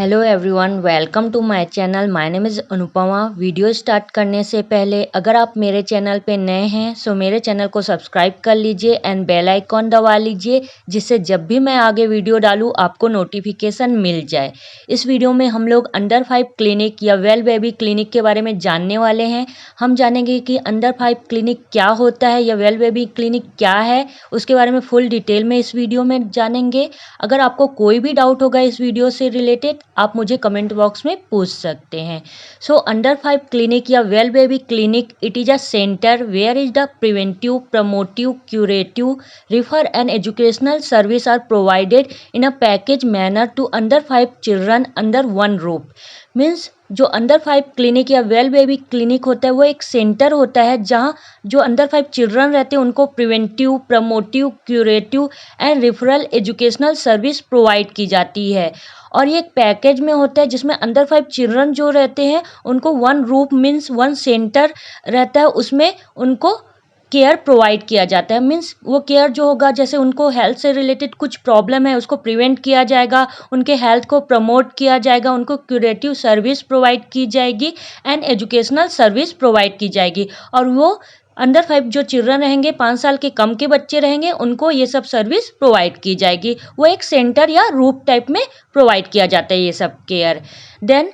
Hello everyone, welcome to my channel. My name is Anupama. Video start करने से पहले अगर आप मेरे चैनल पे नए हैं सो मेरे चैनल को सब्सक्राइब कर लीजिए एंड बेल आइकॉन दबा लीजिए, जिससे जब भी मैं आगे वीडियो डालूँ आपको नोटिफिकेशन मिल जाए। इस वीडियो में हम लोग अंडर 5 क्लिनिक या वेल बेबी क्लिनिक के बारे में जानने वाले हैं। हम जानेंगे कि अंडर 5 क्लिनिक क्या होता है या वेल बेबी क्लिनिक क्या है, उसके बारे में फुल डिटेल में इस वीडियो में जानेंगे। अगर आपको कोई भी डाउट होगा इस वीडियो से रिलेटेड आप मुझे कमेंट बॉक्स में पूछ सकते हैं। सो अंडर 5 क्लिनिक या well baby clinic, it is a centre where is the preventive, promotive, curative, refer and educational service are provided in a package manner to under 5 children under one roof। Means जो under 5 clinic या well baby clinic होता है वो एक centre होता है जहाँ जो अंडर 5 चिल्ड्रन रहते हैं उनको preventive, promotive, curative and referral educational service provide की जाती है। और ये एक पैकेज में होता है जिसमें अंडर 5 चिल्ड्रन जो रहते हैं उनको one roof means one centre रहता है, उसमें उनको केयर प्रोवाइड किया जाता है। मीन्स वो केयर जो होगा, जैसे उनको हेल्थ से रिलेटेड कुछ प्रॉब्लम है उसको प्रिवेंट किया जाएगा, उनके हेल्थ को प्रमोट किया जाएगा, उनको क्यूरेटिव सर्विस प्रोवाइड की जाएगी एंड एजुकेशनल सर्विस प्रोवाइड की जाएगी। और वो अंडर 5 जो चिल्ड्रन रहेंगे, 5 साल के कम के बच्चे रहेंगे, उनको ये सब सर्विस प्रोवाइड की जाएगी। वो एक सेंटर या रूफ टाइप में प्रोवाइड किया जाता है ये सब care. Then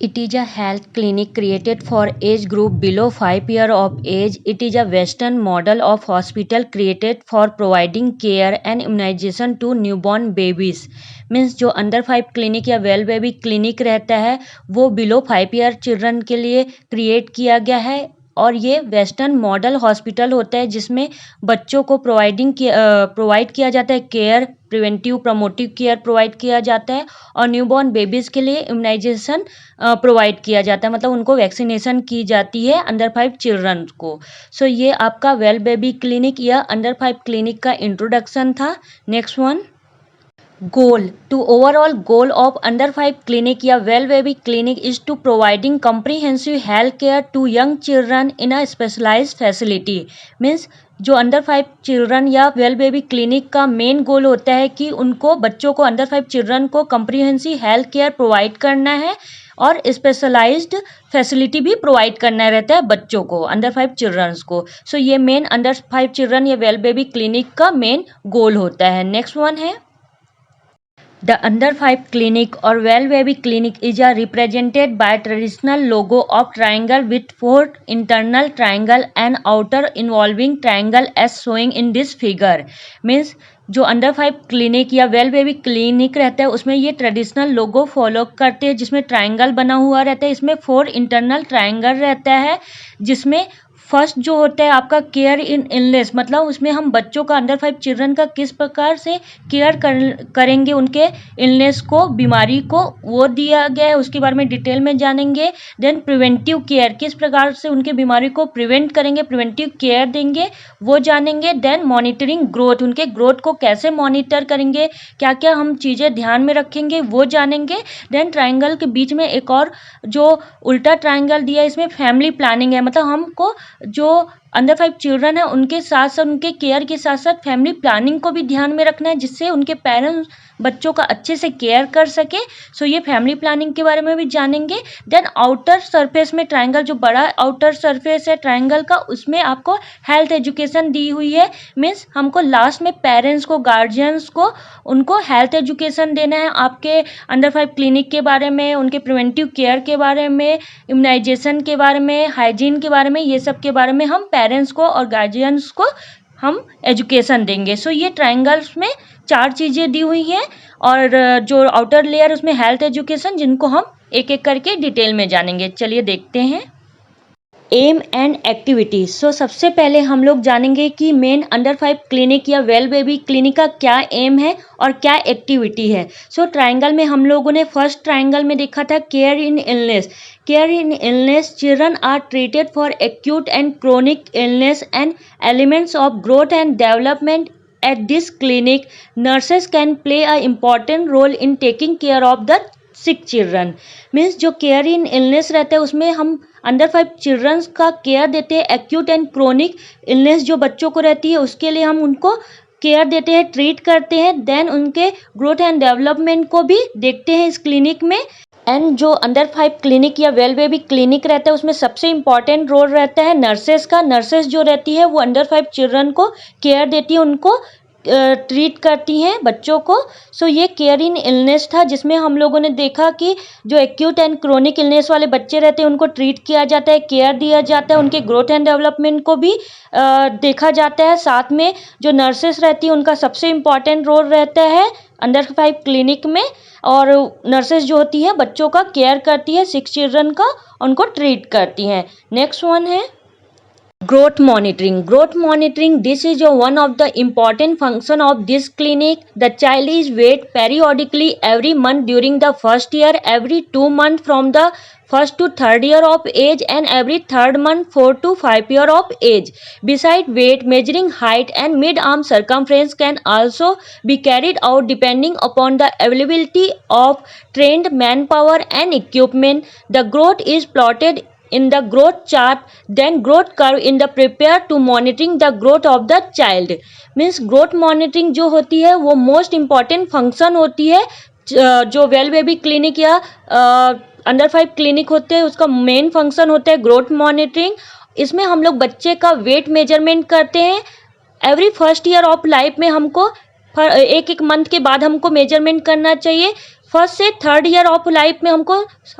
it is a health clinic created for age group below 5 years of age. It is a Western model of hospital created for providing care and immunization to newborn babies। Means जो under 5 clinic या well baby clinic रहता है वो below 5 year children के लिए create किया गया है। और ये वेस्टर्न मॉडल हॉस्पिटल होता है जिसमें बच्चों को प्रोवाइड किया जाता है care, preventive, promotive care provide किया जाता है। और न्यूबॉर्न बेबीज़ के लिए इम्यूनाइजेशन प्रोवाइड किया जाता है, मतलब उनको वैक्सीनेशन की जाती है अंडर 5 चिल्ड्रन को। सो ये आपका वेल बेबी क्लिनिक या अंडर 5 क्लिनिक का इंट्रोडक्शन था। Next one, goal to overall goal of under 5 clinic या well baby clinic is to providing comprehensive health care to young children in a specialized facility। means जो under 5 children या well baby clinic का main goal होता है कि उनको बच्चों को अंडर 5 चिल्ड्रन को कम्प्रीहेंसिव हेल्थ केयर प्रोवाइड करना है और स्पेशलाइज्ड फैसिलिटी भी प्रोवाइड करना रहता है बच्चों को, अंडर 5 चिल्ड्रंस को। सो ये मेन अंडर 5 चिल्ड्रन या वेल बेबी क्लिनिक का मेन गोल होता है। नेक्स्ट वन है, the under 5 clinic or well baby clinic is represented by traditional logo of triangle with 4 internal triangle and outer involving triangle as showing in this figure। means जो under 5 clinic या well baby clinic रहता है उसमें ये traditional लोगो follow करते हैं जिसमें triangle बना हुआ रहता है। इसमें 4 इंटरनल ट्रायंगल रहता है जिसमें फर्स्ट जो होता है आपका केयर इन इलनेस, मतलब उसमें हम बच्चों का अंडर 5 चिल्ड्रन का किस प्रकार से केयर करेंगे, उनके इलनेस को, बीमारी को, वो दिया गया है, उसके बारे में डिटेल में जानेंगे। देन प्रिवेंटिव केयर, किस प्रकार से उनके बीमारी को प्रिवेंट करेंगे, प्रिवेंटिव केयर देंगे, वो जानेंगे। देन मॉनिटरिंग ग्रोथ, उनके ग्रोथ को कैसे मॉनिटर करेंगे, क्या क्या हम चीज़ें ध्यान में रखेंगे, वो जानेंगे। देन ट्राइंगल के बीच में एक और जो उल्टा ट्राइंगल दिया है इसमें फैमिली प्लानिंग है, मतलब हमको जो अंडर 5 चिल्ड्रन है उनके साथ साथ उनके केयर के साथ साथ फैमिली प्लानिंग को भी ध्यान में रखना है जिससे उनके पेरेंट्स बच्चों का अच्छे से केयर कर सके। सो ये फैमिली प्लानिंग के बारे में भी जानेंगे। देन आउटर सरफेस में ट्रायंगल, जो बड़ा आउटर सरफेस है ट्रायंगल का, उसमें आपको हेल्थ एजुकेशन दी हुई है। मीन्स हमको लास्ट में पेरेंट्स को, गार्जियंस को, उनको हेल्थ एजुकेशन देना है आपके अंडर 5 क्लिनिक के बारे में, उनके प्रिवेंटिव केयर के बारे में, इम्यूनाइजेशन के बारे में, हाइजीन के बारे में, ये सब के बारे में हम पेरेंट्स को और गार्जियंस को हम एजुकेशन देंगे। सो ये ट्रायंगल्स में 4 चीज़ें दी हुई हैं और जो आउटर लेयर उसमें हेल्थ एजुकेशन, जिनको हम एक एक करके डिटेल में जानेंगे। चलिए देखते हैं एम एंड एक्टिविटीज। सो सबसे पहले हम लोग जानेंगे कि मेन अंडर 5 क्लिनिक या वेल बेबी क्लिनिक का क्या एम है और क्या एक्टिविटी है। सो ट्रायंगल में हम लोगों ने फर्स्ट ट्रायंगल में देखा था care in illness. Care in illness, children are treated for acute and chronic illness and elements of growth and development. At this clinic, nurses can play an important role in taking care of the sick children। Means जो care in illness रहता है उसमें हम under 5 children's का care देते हैं। Acute and chronic illness जो बच्चों को रहती है उसके लिए हम उनको केयर देते हैं, ट्रीट करते हैं, देन उनके ग्रोथ एंड डेवलपमेंट को भी देखते हैं इस क्लिनिक में। एंड जो अंडर 5 क्लिनिक या वेल बेबी क्लिनिक रहता है उसमें सबसे इम्पॉर्टेंट रोल रहता है नर्सेस का। नर्सेस जो रहती है वो अंडर 5 चिल्ड्रन को केयर देती है, उनको ट्रीट करती हैं बच्चों को। सो ये केयर इन इलनेस था जिसमें हम लोगों ने देखा कि जो एक्यूट एंड क्रोनिक इलनेस वाले बच्चे रहते हैं उनको ट्रीट किया जाता है, केयर दिया जाता है, उनके ग्रोथ एंड डेवलपमेंट को भी देखा जाता है। साथ में जो नर्सेस रहती हैं उनका सबसे इम्पॉर्टेंट रोल रहता है अंडर 5 क्लिनिक में, और नर्सेस जो होती है बच्चों का केयर करती है, 6 चिल्ड्रन का, उनको ट्रीट करती हैं। नेक्स्ट वन है growth monitoring. Growth monitoring, this is one of the important function of this clinic. The child is weighed periodically every month during the first year, every 2 months from the first to third year of age, and every third month 4 to 5 year of age. Besides weight, measuring height and mid-arm circumference can also be carried out depending upon the availability of trained manpower and equipment. The growth is plotted in the growth chart, then growth curve in the prepare to monitoring the growth of the child. Means growth monitoring जो होती है वो most important function होती है जो well baby clinic या under 5 clinic होते हैं उसका मेन फंक्शन होता है ग्रोथ मॉनिटरिंग। इसमें हम लोग बच्चे का वेट मेजरमेंट करते हैं। Every first year of life में हमको एक एक मंथ के बाद हमको मेजरमेंट करना चाहिए। फर्स्ट से थर्ड ईयर ऑफ लाइफ में हमको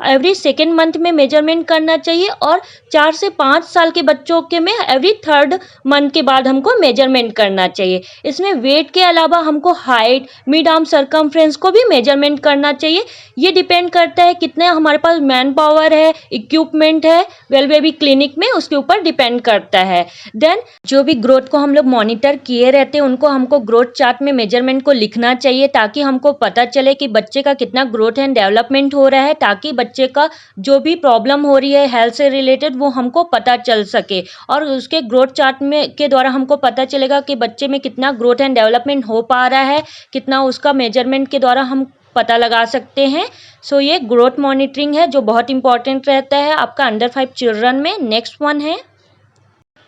एवरी सेकेंड मंथ में मेजरमेंट करना चाहिए, और 4 से 5 साल के बच्चों के में एवरी थर्ड मंथ के बाद हमको मेजरमेंट करना चाहिए। इसमें वेट के अलावा हमको हाइट, मिड आर्म सर्कमफ्रेंस को भी मेजरमेंट करना चाहिए। ये डिपेंड करता है कितना हमारे पास मैन पावर है, इक्विपमेंट है वेल बेबी क्लिनिक में, उसके ऊपर डिपेंड करता है। देन जो भी ग्रोथ को हम लोग मॉनिटर किए रहते हैं उनको हमको ग्रोथ चार्ट में मेजरमेंट को लिखना चाहिए, ताकि हमको पता चले कि बच्चे का कितना ग्रोथ एंड डेवलपमेंट हो रहा है, ताकि बच्चे का जो भी प्रॉब्लम हो रही है हेल्थ से रिलेटेड वो हमको पता चल सके। और उसके ग्रोथ चार्ट में के द्वारा हमको पता चलेगा कि बच्चे में कितना ग्रोथ एंड डेवलपमेंट हो पा रहा है, कितना उसका मेजरमेंट के द्वारा हम पता लगा सकते हैं। सो ये ग्रोथ मॉनिटरिंग है जो बहुत इंपॉर्टेंट रहता है आपका अंडर 5 चिल्ड्रन में। नेक्स्ट वन है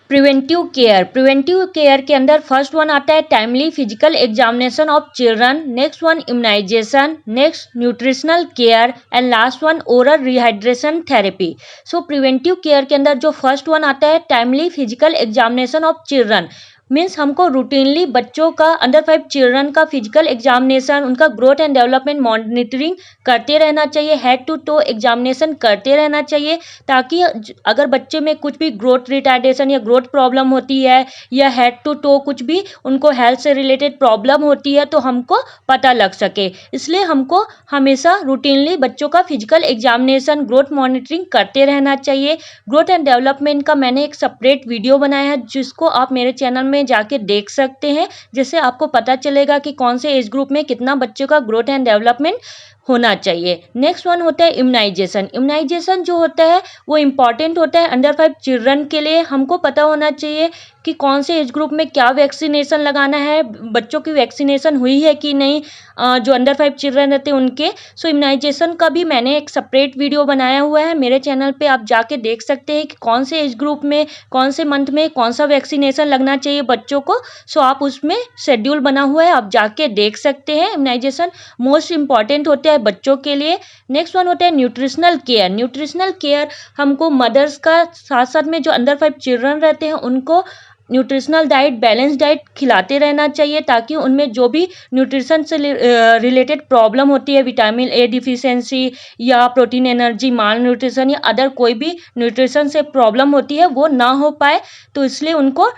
प्रिवेंटिव केयर। प्रिवेंटिव केयर के अंदर फर्स्ट वन आता है timely physical examination of children, next one immunisation, next nutritional care, and last one oral rehydration therapy. So preventive care के अंदर जो फर्स्ट वन आता है timely physical examination of children, means हमको रूटीनली बच्चों का अंडर 5 चिल्ड्रन का physical examination, उनका ग्रोथ एंड डेवलपमेंट मॉनिटरिंग करते रहना चाहिए, हेड टू टो एग्जामिनेशन करते रहना चाहिए, ताकि अगर बच्चे में कुछ भी ग्रोथ रिटार्डेशन या ग्रोथ प्रॉब्लम होती है या हेड टू टो कुछ भी उनको हेल्थ से रिलेटेड प्रॉब्लम होती है तो हमको पता लग सके। इसलिए हमको हमेशा रूटीनली बच्चों का फिजिकल एग्जामिनेशन, ग्रोथ मॉनिटरिंग करते रहना चाहिए। ग्रोथ एंड डेवलपमेंट का मैंने एक सेपरेट वीडियो बनाया है जिसको आप मेरे चैनल में जाके देख सकते हैं, जिससे आपको पता चलेगा कि कौन से एज ग्रुप में कितना बच्चों का ग्रोथ एंड डेवलपमेंट होना चाहिए। नेक्स्ट वन होता है इम्यूनाइजेशन। इम्यूनाइजेशन जो होता है वो इम्पॉर्टेंट होता है अंडर 5 चिल्ड्रन के लिए। हमको पता होना चाहिए कि कौन से एज ग्रुप में क्या वैक्सीनेशन लगाना है, बच्चों की वैक्सीनेशन हुई है कि नहीं, जो अंडर 5 चिल्ड्रन रहते हैं उनके। सो इम्यूनाइजेशन का भी मैंने एक सेपरेट वीडियो बनाया हुआ है मेरे चैनल पे, आप जाके देख सकते हैं कि कौन से एज ग्रुप में कौन से मंथ में कौन सा वैक्सीनेशन लगना चाहिए बच्चों को। सो आप उसमें शेड्यूल बना हुआ है, आप जाके देख सकते हैं। इम्यूनाइजेशन मोस्ट इंपॉर्टेंट होता है बच्चों के लिए। नेक्स्ट वन होता है न्यूट्रिशनल केयर। न्यूट्रिशनल केयर हमको मदर्स का साथ साथ में जो अंडर 5 चिल्ड्रन रहते हैं उनको न्यूट्रिशनल डाइट, बैलेंस डाइट खिलाते रहना चाहिए, ताकि उनमें जो भी न्यूट्रिशन से रिलेटेड प्रॉब्लम होती है, विटामिन ए डिफिशियंसी या प्रोटीन एनर्जी माल न्यूट्रिशन या अदर कोई भी न्यूट्रिशन से प्रॉब्लम होती है वो ना हो पाए, तो इसलिए उनको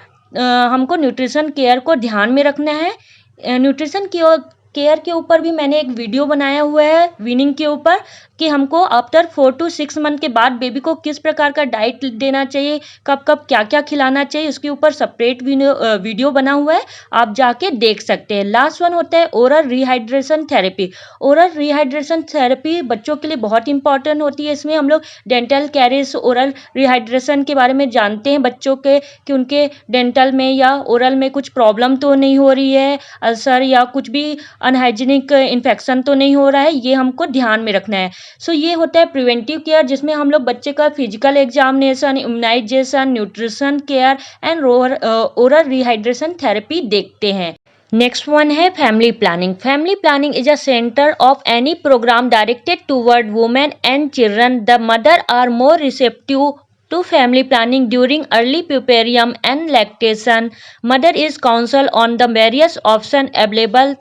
हमको न्यूट्रिशन केयर को ध्यान में रखना है। न्यूट्रिशन केयर के ऊपर भी मैंने एक वीडियो बनाया हुआ है वीनिंग के ऊपर, कि हमको आफ्टर 4 to 6 मंथ के बाद बेबी को किस प्रकार का डाइट देना चाहिए, कब कब क्या क्या खिलाना चाहिए, उसके ऊपर सेपरेट वीडियो बना हुआ है, आप जाके देख सकते हैं। लास्ट वन होता है oral rehydration therapy. Oral rehydration therapy बच्चों के लिए बहुत इंपॉर्टेंट होती है। इसमें हम लोग डेंटल कैरीज ओरल रिहाइड्रेशन के बारे में जानते हैं बच्चों के, कि उनके डेंटल में या ओरल में कुछ प्रॉब्लम तो नहीं हो रही है, अल्सर या कुछ भी अनहाइजीनिक इन्फेक्शन तो नहीं हो रहा है, ये हमको ध्यान में रखना है। सो ये होता है प्रिवेंटिव केयर, जिसमें हम लोग बच्चे का physical examination, immunisation, nutrition care and oral rehydration therapy देखते हैं। नेक्स्ट वन है family planning. Family planning is a centre of any programme directed toward women and children. The mother are more receptive to family planning during early puerperium and lactation. Mother is counseled on the various options available,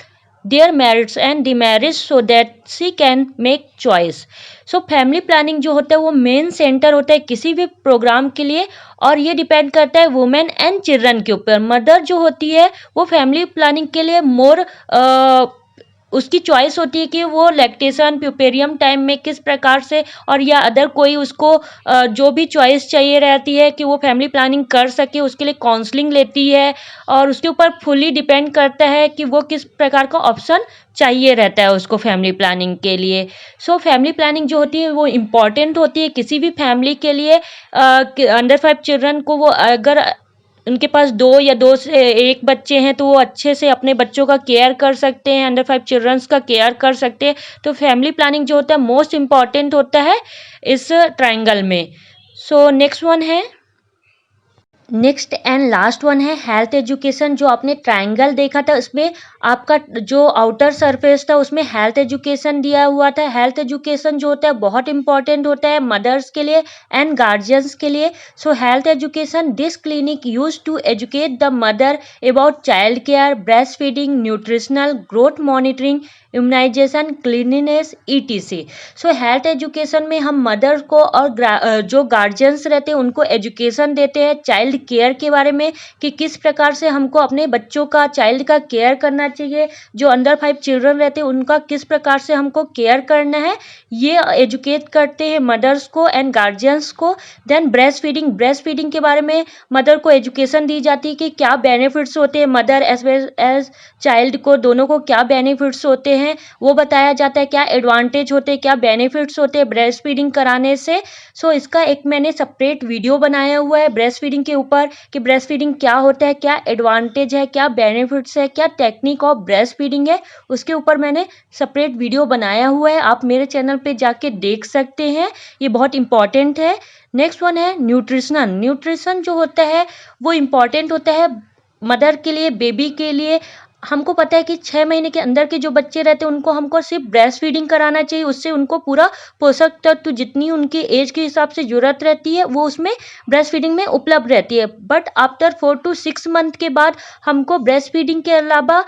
their merits and demerits so that she can make choice. So family planning जो होता है वो main centre होता है किसी भी programme के लिए, और ये डिपेंड करता है वुमेन एंड चिल्ड्रन के ऊपर। मदर जो होती है वो फैमिली प्लानिंग के लिए मोर उसकी चॉइस होती है कि वो लैक्टेशन प्यूपेरियम टाइम में किस प्रकार से, और या अदर कोई उसको जो भी चॉइस चाहिए रहती है कि वो फैमिली प्लानिंग कर सके, उसके लिए काउंसलिंग लेती है, और उसके ऊपर फुली डिपेंड करता है कि वो किस प्रकार का ऑप्शन चाहिए रहता है उसको फैमिली प्लानिंग के लिए। सो फैमिली प्लानिंग जो होती है वो इम्पॉर्टेंट होती है किसी भी फैमिली के लिए। अंडर 5 चिल्ड्रन को वो अगर उनके पास 2 या 2 से 1 बच्चे हैं तो वो अच्छे से अपने बच्चों का केयर कर सकते हैं, अंडर 5 चिल्ड्रंस का केयर कर सकते हैं। तो फैमिली प्लानिंग जो होता है मोस्ट इम्पॉर्टेंट होता है इस ट्रायंगल में। सो नेक्स्ट वन है, नेक्स्ट एंड लास्ट वन है हेल्थ एजुकेशन। जो आपने ट्रायंगल देखा था उसमें आपका जो आउटर सरफेस था उसमें हेल्थ एजुकेशन दिया हुआ था। हेल्थ एजुकेशन जो होता है बहुत इंपॉर्टेंट होता है मदर्स के लिए एंड गार्जियंस के लिए। So health education, this clinic use to educate the mother about child care, breast feeding, nutritional, growth monitoring, immunisation, cleanliness, ETC. So health education में हम मदर को और जो गार्जियंस रहते हैं उनको एजुकेशन देते हैं चाइल्ड केयर के बारे में कि किस प्रकार से हमको अपने बच्चों का, चाइल्ड का केयर करना चाहिए। जो अंडर 5 चिल्ड्रन रहते हैं उनका किस प्रकार से हमको केयर करना है, ये एजुकेट करते हैं मदर्स को एंड गार्जियंस को। Then breast feeding, breast feeding के बारे में मदर को एजुकेशन दी जाती है कि क्या बेनिफिट्स होते हैं, mother as well as child को दोनों को क्या बेनिफिट्स होते हैं वो बताया जाता है, क्या एडवांटेज होते हैं, क्या बेनिफिट्स होते हैं ब्रेस्ट फीडिंग कराने से। सो इसका एक मैंने सेपरेट वीडियो बनाया हुआ है ब्रेस्ट फीडिंग के ऊपर कि ब्रेस्ट फीडिंग क्या होता है, क्या एडवांटेज है, क्या बेनिफिट्स है, क्या टेक्निक ऑफ ब्रेस्ट फीडिंग है, उसके ऊपर मैंने सेपरेट वीडियो बनाया हुआ है। आप मेरे चैनल पे जाके देख सकते हैं, ये बहुत इंपॉर्टेंट है। नेक्स्ट वन है न्यूट्रिशन। न्यूट्रिशन जो होता है वो इम्पॉर्टेंट होता है मदर के लिए, बेबी के लिए। हमको पता है कि 6 महीने के अंदर के जो बच्चे रहते हैं उनको हमको सिर्फ ब्रेस्ट फीडिंग कराना चाहिए, उससे उनको पूरा पोषक तत्व जितनी उनकी एज के हिसाब से ज़रूरत रहती है वो उसमें ब्रेस्ट फीडिंग में उपलब्ध रहती है। बट आफ्टर 4 to 6 मंथ के बाद हमको ब्रेस्ट फीडिंग के अलावा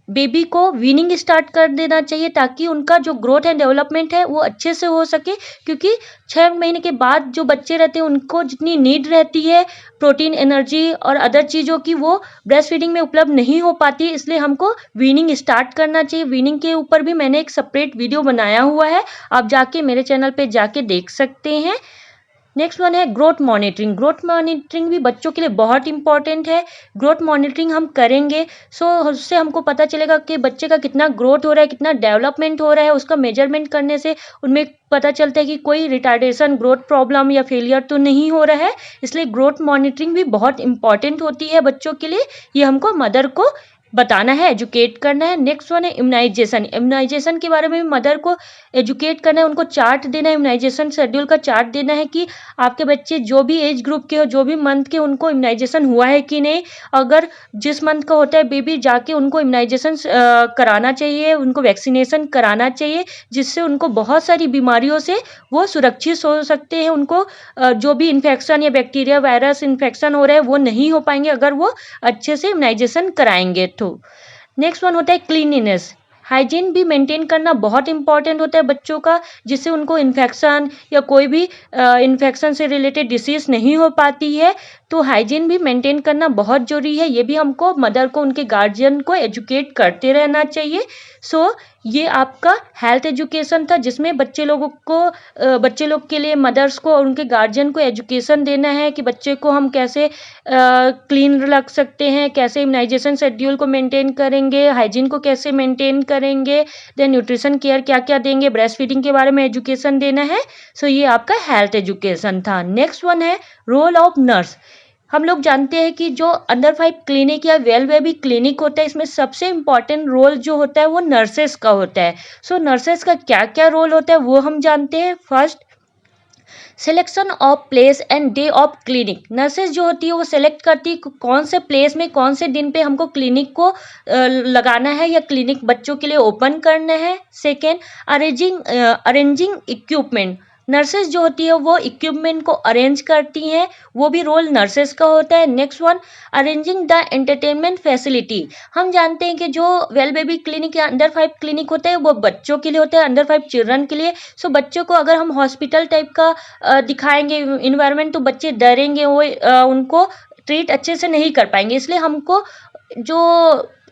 बेबी को वीनिंग स्टार्ट कर देना चाहिए ताकि उनका जो ग्रोथ एंड डेवलपमेंट है वो अच्छे से हो सके, क्योंकि 6 महीने के बाद जो बच्चे रहते हैं उनको जितनी नीड रहती है प्रोटीन, एनर्जी और अदर चीज़ों की वो ब्रेस्ट फीडिंग में उपलब्ध नहीं हो पाती, इसलिए हमको वीनिंग स्टार्ट करना चाहिए। वीनिंग के ऊपर भी मैंने एक सेपरेट वीडियो बनाया हुआ है, आप जाके मेरे चैनल पे जाके देख सकते हैं। नेक्स्ट वन है ग्रोथ मॉनिटरिंग। ग्रोथ मॉनिटरिंग भी बच्चों के लिए बहुत इंपॉर्टेंट है। ग्रोथ मॉनिटरिंग हम करेंगे सो उससे हमको पता चलेगा कि बच्चे का कितना ग्रोथ हो रहा है, कितना डेवलपमेंट हो रहा है। उसका मेजरमेंट करने से उनमें पता चलता है कि कोई रिटार्डेशन, ग्रोथ प्रॉब्लम या फेलियर तो नहीं हो रहा है, इसलिए ग्रोथ मॉनिटरिंग भी बहुत इंपॉर्टेंट होती है बच्चों के लिए। ये हमको मदर को बताना है, एजुकेट करना है। नेक्स्ट वन है इम्यूनाइजेशन। इम्यूनाइजेशन के बारे में भी मदर को एजुकेट करना है, उनको चार्ट देना है, इम्यूनाइजेशन शेड्यूल का चार्ट देना है कि आपके बच्चे जो भी एज ग्रुप के हो, जो भी मंथ के, उनको इम्यूनाइजेशन हुआ है कि नहीं। अगर जिस मंथ का होता है बेबी, जाके उनको इम्यूनाइजेशन कराना चाहिए, उनको वैक्सीनेशन कराना चाहिए, जिससे उनको बहुत सारी बीमारियों से वो सुरक्षित हो सकते हैं। उनको जो भी इन्फेक्शन या बैक्टीरिया, वायरस इन्फेक्शन हो रहा है वो नहीं हो पाएंगे अगर वो अच्छे से इम्यूनाइजेशन कराएंगे तो। नेक्स्ट वन होता है क्लीनिनेस। हाइजीन भी मेंटेन करना बहुत इंपॉर्टेंट होता है बच्चों का, जिससे उनको इन्फेक्शन या कोई भी इन्फेक्शन से रिलेटेड डिसीज़ नहीं हो पाती है। तो हाइजीन भी मेंटेन करना बहुत ज़रूरी है, ये भी हमको मदर को, उनके गार्जियन को एजुकेट करते रहना चाहिए। सो ये आपका हेल्थ एजुकेशन था जिसमें बच्चे लोग के लिए मदर्स को और उनके गार्जियन को एजुकेशन देना है कि बच्चे को हम कैसे क्लीन रख सकते हैं, कैसे इम्यूनाइजेशन शेड्यूल को मेंटेन करेंगे, हाइजीन को कैसे मेंटेन करेंगे, देन न्यूट्रिशन केयर क्या क्या देंगे, ब्रेस्ट फीडिंग के बारे में एजुकेशन देना है। सो ये आपका हेल्थ एजुकेशन था। नेक्स्ट वन है रोल ऑफ नर्स। हम लोग जानते हैं कि जो अंडर 5 क्लिनिक या वेल बेबी क्लिनिक होता है, इसमें सबसे इम्पॉर्टेंट रोल जो होता है वो नर्सेस का होता है। सो नर्सेस का क्या क्या रोल होता है वो हम जानते हैं। First, selection of place and day of clinic, nurses जो होती है वो सिलेक्ट करती है कौन से प्लेस में कौन से दिन पे हमको क्लिनिक को लगाना है या क्लिनिक बच्चों के लिए ओपन करना है। सेकेंड, अरेंजिंग इक्विपमेंट, नर्सेज जो होती है वो इक्विपमेंट को अरेंज करती हैं, वो भी रोल नर्सेज का होता है। Next one, arranging the entertainment facility, हम जानते हैं कि जो वेल बेबी क्लिनिक या अंडर 5 क्लिनिक होते हैं वो बच्चों के लिए होता है, अंडर 5 चिल्ड्रन के लिए। सो बच्चों को अगर हम हॉस्पिटल टाइप का दिखाएंगे इन्वायरमेंट तो बच्चे डरेंगे, वो उनको ट्रीट अच्छे से नहीं कर पाएंगे, इसलिए हमको जो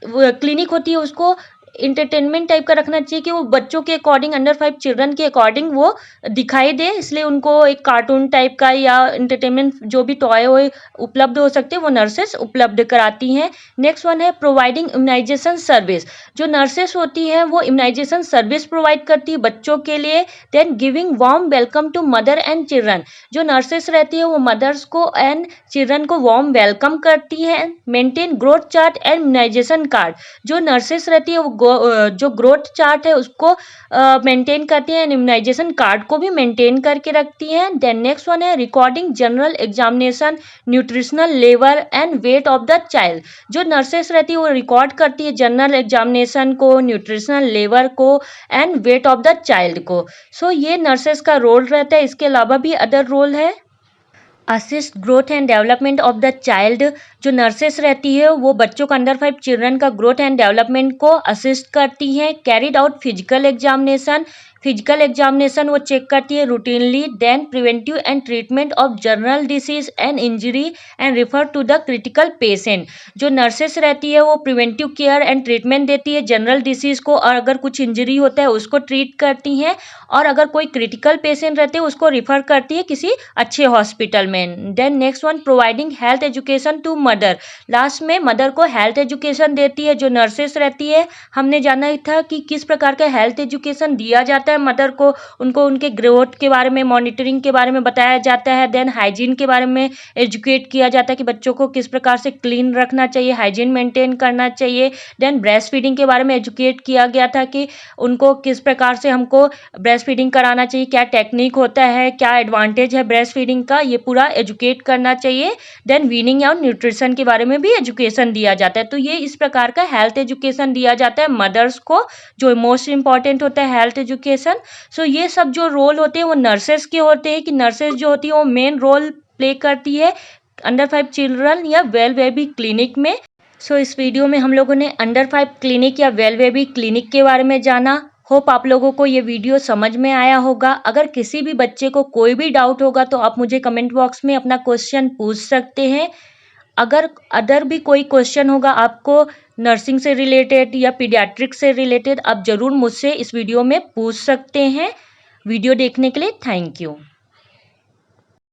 क्लिनिक होती है उसको इंटरटेनमेंट टाइप का रखना चाहिए कि वो बच्चों के अकॉर्डिंग, अंडर 5 चिल्ड्रन के अकॉर्डिंग वो दिखाई दे, इसलिए उनको एक कार्टून टाइप का या इंटरटेनमेंट जो भी टॉय हो उपलब्ध हो सकते हैं वो नर्सेस उपलब्ध कराती हैं। नेक्स्ट वन है प्रोवाइडिंग इम्यूनाइजेशन सर्विस, जो नर्सेस होती हैं वो इम्यूनाइजेशन सर्विस प्रोवाइड करती है बच्चों के लिए। Then giving warm welcome to mother and children, जो नर्सेस रहती है वो मदर्स को एंड चिल्ड्रन को वार्म वेलकम करती हैं। Maintain growth chart and immunisation card, जो नर्सेस रहती है वो जो ग्रोथ चार्ट है उसको मेंटेन करती हैं, इम्यूनाइजेशन कार्ड को भी मेंटेन करके रखती हैं। देन नेक्स्ट वन है recording general examination, nutritional level and weight of the child, जो नर्सेस रहती है वो रिकॉर्ड करती है जनरल एग्जामिनेशन को, न्यूट्रिशनल लेवल को and weight of the child को। सो ये नर्सेस का रोल रहता है। इसके अलावा भी अदर रोल है। Assist growth and development of the child, जो नर्सेस रहती है वो बच्चों का अंडर 5 चिल्ड्रन का ग्रोथ एंड डेवलपमेंट को असिस्ट करती हैं। Carried out physical examination, physical examination वो चेक करती है routinely. Then preventive and treatment of general disease and injury and refer to the critical patient, जो नर्सेस रहती है वो प्रिवेंटिव केयर एंड ट्रीटमेंट देती है जनरल डिसीज को, और अगर कुछ इंजरी होता है उसको ट्रीट करती हैं, और अगर कोई क्रिटिकल पेशेंट रहते हैं उसको रिफर करती है किसी अच्छे हॉस्पिटल में। Then next one providing health education to mother, last में मदर को हेल्थ एजुकेशन देती है जो नर्सेस रहती है। हमने जाना था कि किस प्रकार का हेल्थ एजुकेशन दिया जाता है मदर को, उनको उनके ग्रोथ के बारे में, मॉनिटरिंग के बारे में बताया जाता है। देन हाइजीन के बारे में एजुकेट किया जाता है कि बच्चों को किस प्रकार से क्लीन रखना चाहिए, हाइजीन मेंटेन करना चाहिए। देन ब्रेस्ट फीडिंग के बारे में एजुकेट किया गया था कि उनको किस प्रकार से हमको ब्रेस्ट फीडिंग कराना चाहिए, क्या टेक्निक होता है, क्या एडवांटेज है ब्रेस्ट फीडिंग का, ये पूरा एजुकेट करना चाहिए। देन वीनिंग और न्यूट्रिशन के बारे में भी एजुकेशन दिया जाता है। तो ये इस प्रकार का हेल्थ एजुकेशन दिया जाता है मदर्स को, जो मोस्ट इंपॉर्टेंट होता है हेल्थ एजुकेशन। सो ये सब जो रोल होते हैं वो नर्सेस के होते हैं, कि नर्सेस जो होती है वो मेन रोल प्ले करती है अंडर 5 चिल्ड्रन या वेल बेबी क्लिनिक में। सो इस वीडियो में हम लोगों ने अंडर 5 क्लिनिक या वेल बेबी क्लिनिक के बारे में जाना। होप आप लोगों को ये वीडियो समझ में आया होगा। अगर किसी भी बच्चे को कोई भी डाउट होगा तो आप मुझे कमेंट बॉक्स में अपना क्वेश्चन पूछ सकते हैं। अगर अदर भी कोई क्वेश्चन होगा आपको नर्सिंग से रिलेटेड या पीडियाट्रिक्स से रिलेटेड, आप ज़रूर मुझसे इस वीडियो में पूछ सकते हैं। वीडियो देखने के लिए थैंक यू।